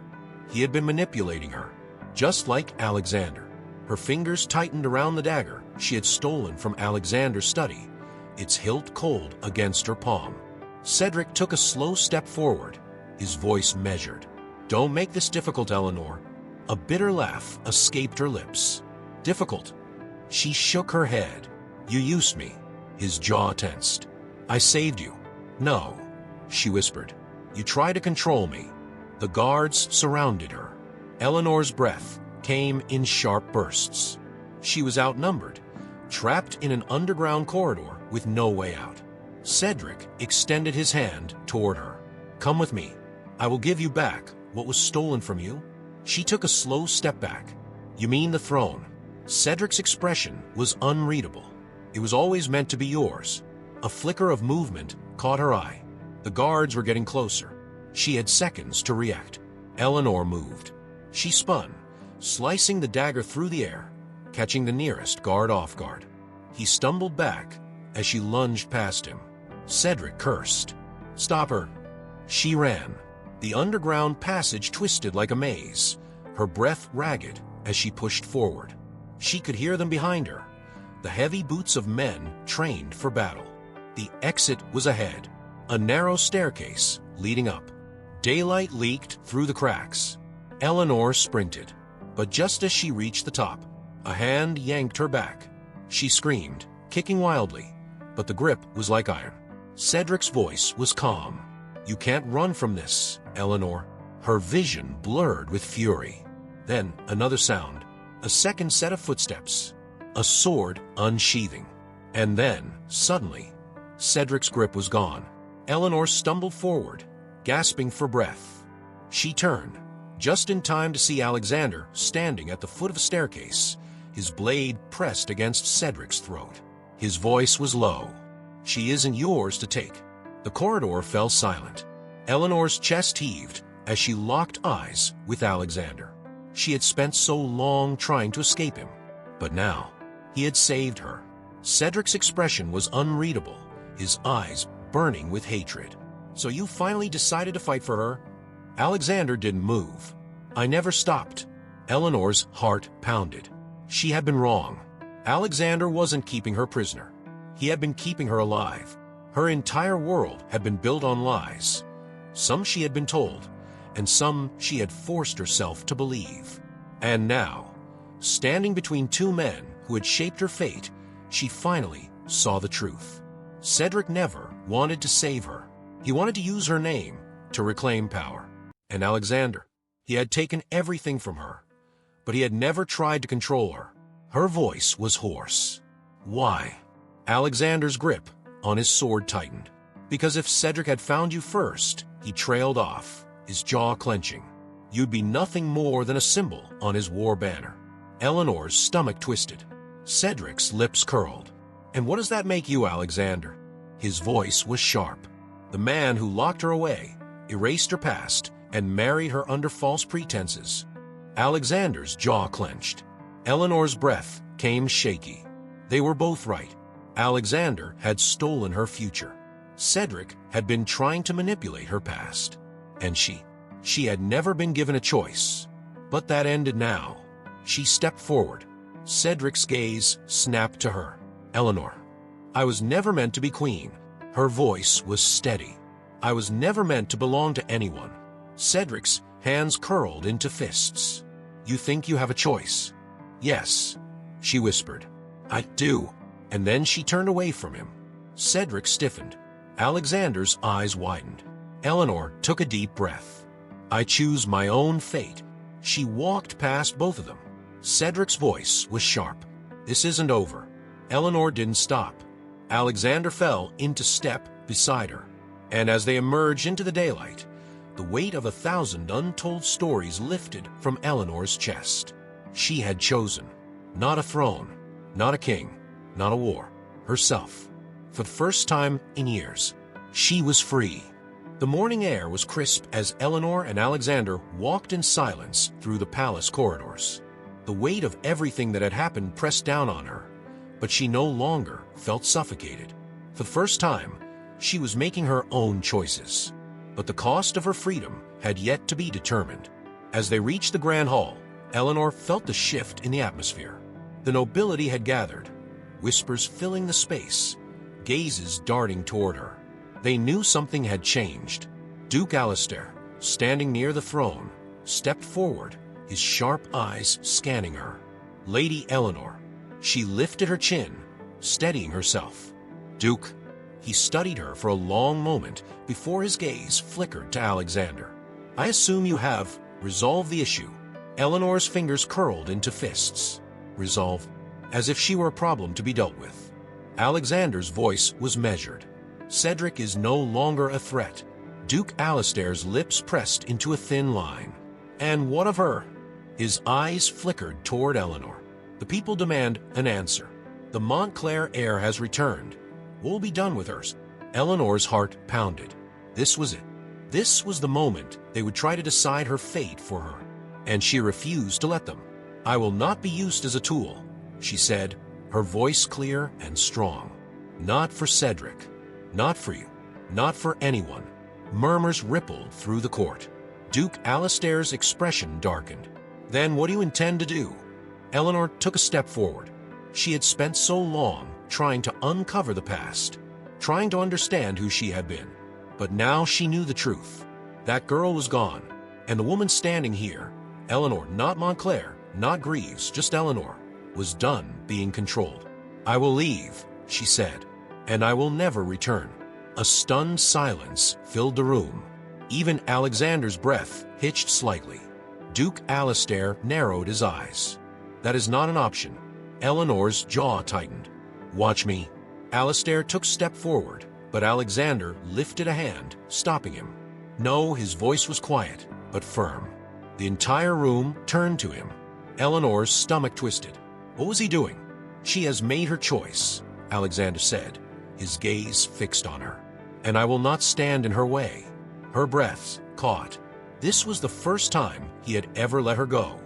He had been manipulating her, just like Alexander. Her fingers tightened around the dagger she had stolen from Alexander's study, its hilt cold against her palm. Cedric took a slow step forward, his voice measured. "Don't make this difficult, Eleanor." A bitter laugh escaped her lips. "Difficult?" She shook her head. "You used me." His jaw tensed. "I saved you." "No," she whispered. "You tried to control me." The guards surrounded her. Eleanor's breath came in sharp bursts. She was outnumbered, trapped in an underground corridor with no way out. Cedric extended his hand toward her. "Come with me. I will give you back what was stolen from you." She took a slow step back. "You mean the throne?" Cedric's expression was unreadable. "It was always meant to be yours." A flicker of movement caught her eye. The guards were getting closer. She had seconds to react. Eleanor moved. She spun, slicing the dagger through the air, catching the nearest guard off guard. He stumbled back as she lunged past him. Cedric cursed. "Stop her." She ran. The underground passage twisted like a maze, her breath ragged as she pushed forward. She could hear them behind her, the heavy boots of men trained for battle. The exit was ahead, a narrow staircase leading up. Daylight leaked through the cracks. Eleanor sprinted, but just as she reached the top, a hand yanked her back. She screamed, kicking wildly, but the grip was like iron. Cedric's voice was calm. "You can't run from this, Eleanor." Her vision blurred with fury. Then another sound, a second set of footsteps, a sword unsheathing. And then, suddenly, Cedric's grip was gone. Eleanor stumbled forward, gasping for breath. She turned, just in time to see Alexander standing at the foot of a staircase, his blade pressed against Cedric's throat. His voice was low. "She isn't yours to take." The corridor fell silent. Eleanor's chest heaved as she locked eyes with Alexander. She had spent so long trying to escape him, but now he had saved her. Cedric's expression was unreadable, his eyes burning with hatred. "So you finally decided to fight for her?" Alexander didn't move. "I never stopped." Eleanor's heart pounded. She had been wrong. Alexander wasn't keeping her prisoner. He had been keeping her alive. Her entire world had been built on lies. Some she had been told, and some she had forced herself to believe. And now, standing between two men who had shaped her fate, she finally saw the truth. Cedric never wanted to save her. He wanted to use her name to reclaim power. And Alexander, he had taken everything from her, but he had never tried to control her. Her voice was hoarse. "Why?" Alexander's grip on his sword tightened. "Because if Cedric had found you first," he trailed off, his jaw clenching, "you'd be nothing more than a symbol on his war banner." Eleanor's stomach twisted. Cedric's lips curled. "And what does that make you, Alexander?" His voice was sharp. "The man who locked her away, erased her past, and married her under false pretenses." Alexander's jaw clenched. Eleanor's breath came shaky. They were both right. Alexander had stolen her future. Cedric had been trying to manipulate her past. And she had never been given a choice. But that ended now. She stepped forward. Cedric's gaze snapped to her. "Eleanor, I was never meant to be queen." Her voice was steady. "I was never meant to belong to anyone." Cedric's hands curled into fists. "You think you have a choice?" "Yes," she whispered. "I do." And then she turned away from him. Cedric stiffened. Alexander's eyes widened. Eleanor took a deep breath. "I choose my own fate." She walked past both of them. Cedric's voice was sharp. "This isn't over." Eleanor didn't stop. Alexander fell into step beside her. And as they emerged into the daylight, the weight of 1,000 untold stories lifted from Eleanor's chest. She had chosen. Not a throne, not a king, not a war. Herself. For the first time in years, she was free. The morning air was crisp as Eleanor and Alexander walked in silence through the palace corridors. The weight of everything that had happened pressed down on her, but she no longer felt suffocated. For the first time, she was making her own choices. But the cost of her freedom had yet to be determined. As they reached the grand hall, Eleanor felt the shift in the atmosphere. The nobility had gathered, whispers filling the space, gazes darting toward her. They knew something had changed. Duke Alistair, standing near the throne, stepped forward, his sharp eyes scanning her. Lady Eleanor. She lifted her chin, steadying herself. "Duke." He studied her for a long moment before his gaze flickered to Alexander. "I assume you have resolved the issue." Eleanor's fingers curled into fists. "Resolve?" As if she were a problem to be dealt with. Alexander's voice was measured. "Cedric is no longer a threat." Duke Alistair's lips pressed into a thin line. "And what of her?" His eyes flickered toward Eleanor. "The people demand an answer. The Montclair heir has returned. We'll be done with hers." Eleanor's heart pounded. This was it. This was the moment they would try to decide her fate for her. And she refused to let them. "I will not be used as a tool," she said, her voice clear and strong. "Not for Cedric. Not for you. Not for anyone." Murmurs rippled through the court. Duke Alistair's expression darkened. "Then what do you intend to do?" Eleanor took a step forward. She had spent so long trying to uncover the past, trying to understand who she had been. But now she knew the truth. That girl was gone, and the woman standing here, Eleanor, not Montclair, not Greaves, just Eleanor, was done being controlled. "I will leave," she said, "and I will never return." A stunned silence filled the room. Even Alexander's breath hitched slightly. Duke Alistair narrowed his eyes. "That is not an option." Eleanor's jaw tightened. "Watch me." Alistair took a step forward, but Alexander lifted a hand, stopping him. No, his voice was quiet, but firm. The entire room turned to him. Eleanor's stomach twisted. What was he doing? "She has made her choice," Alexander said, his gaze fixed on her. "And I will not stand in her way." Her breath caught. This was the first time he had ever let her go.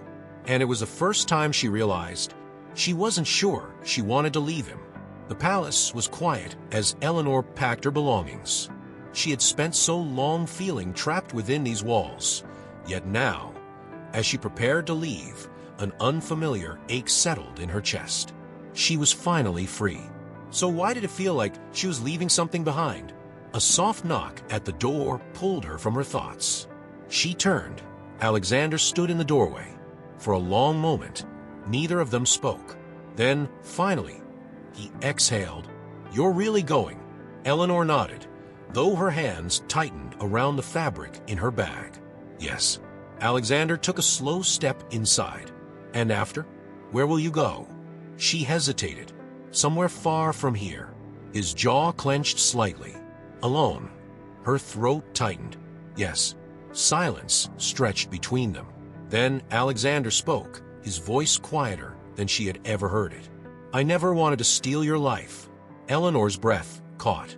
And it was the first time she realized she wasn't sure she wanted to leave him. The palace was quiet as Eleanor packed her belongings. She had spent so long feeling trapped within these walls. Yet now, as she prepared to leave, an unfamiliar ache settled in her chest. She was finally free. So why did it feel like she was leaving something behind? A soft knock at the door pulled her from her thoughts. She turned. Alexander stood in the doorway. For a long moment, neither of them spoke. Then, finally, he exhaled. "You're really going?" Eleanor nodded, though her hands tightened around the fabric in her bag. "Yes." Alexander took a slow step inside. "And after? Where will you go?" She hesitated. "Somewhere far from here." His jaw clenched slightly. "Alone." Her throat tightened. "Yes." Silence stretched between them. Then Alexander spoke, his voice quieter than she had ever heard it. "I never wanted to steal your life." Eleanor's breath caught.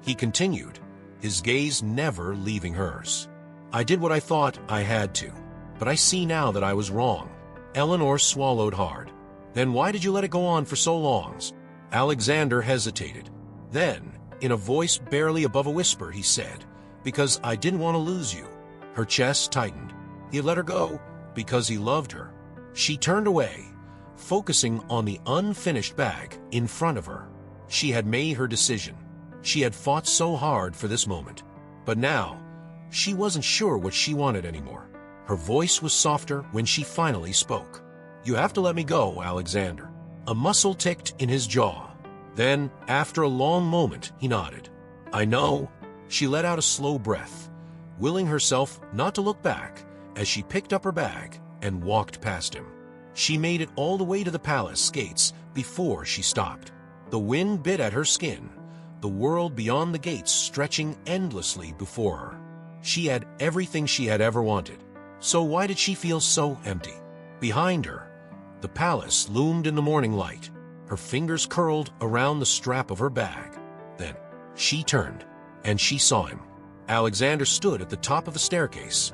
He continued, his gaze never leaving hers. "I did what I thought I had to, but I see now that I was wrong." Eleanor swallowed hard. "Then why did you let it go on for so long?" Alexander hesitated. Then, in a voice barely above a whisper, he said, "Because I didn't want to lose you." Her chest tightened. He had let her go because he loved her. She turned away, focusing on the unfinished bag in front of her. She had made her decision. She had fought so hard for this moment. But now, she wasn't sure what she wanted anymore. Her voice was softer when she finally spoke. "You have to let me go, Alexander." A muscle ticked in his jaw. Then, after a long moment, he nodded. "I know." She let out a slow breath, willing herself not to look back as she picked up her bag and walked past him. She made it all the way to the palace gates before she stopped. The wind bit at her skin, the world beyond the gates stretching endlessly before her. She had everything she had ever wanted. So why did she feel so empty? Behind her, the palace loomed in the morning light. Her fingers curled around the strap of her bag. Then she turned, and she saw him. Alexander stood at the top of the staircase,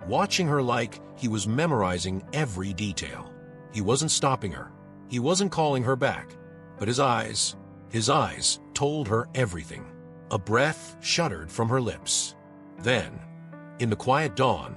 watching her like he was memorizing every detail. He wasn't stopping her. He wasn't calling her back. But his eyes told her everything. A breath shuddered from her lips. Then, in the quiet dawn,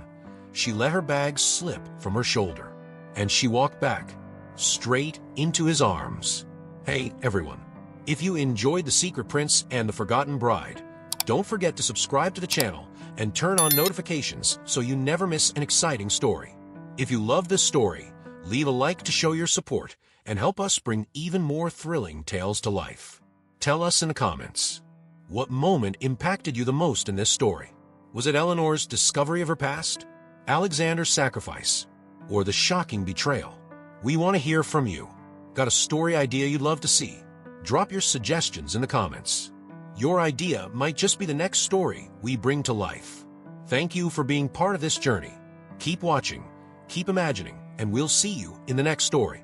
she let her bag slip from her shoulder, and she walked back, straight into his arms. Hey, everyone. If you enjoyed The Secret Prince and The Forgotten Bride, don't forget to subscribe to the channel and turn on notifications so you never miss an exciting story. If you love this story, leave a like to show your support and help us bring even more thrilling tales to life. Tell us in the comments, what moment impacted you the most in this story? Was it Eleanor's discovery of her past, Alexander's sacrifice, or the shocking betrayal? We want to hear from you. Got a story idea you'd love to see? Drop your suggestions in the comments. Your idea might just be the next story we bring to life. Thank you for being part of this journey. Keep watching, keep imagining, and we'll see you in the next story.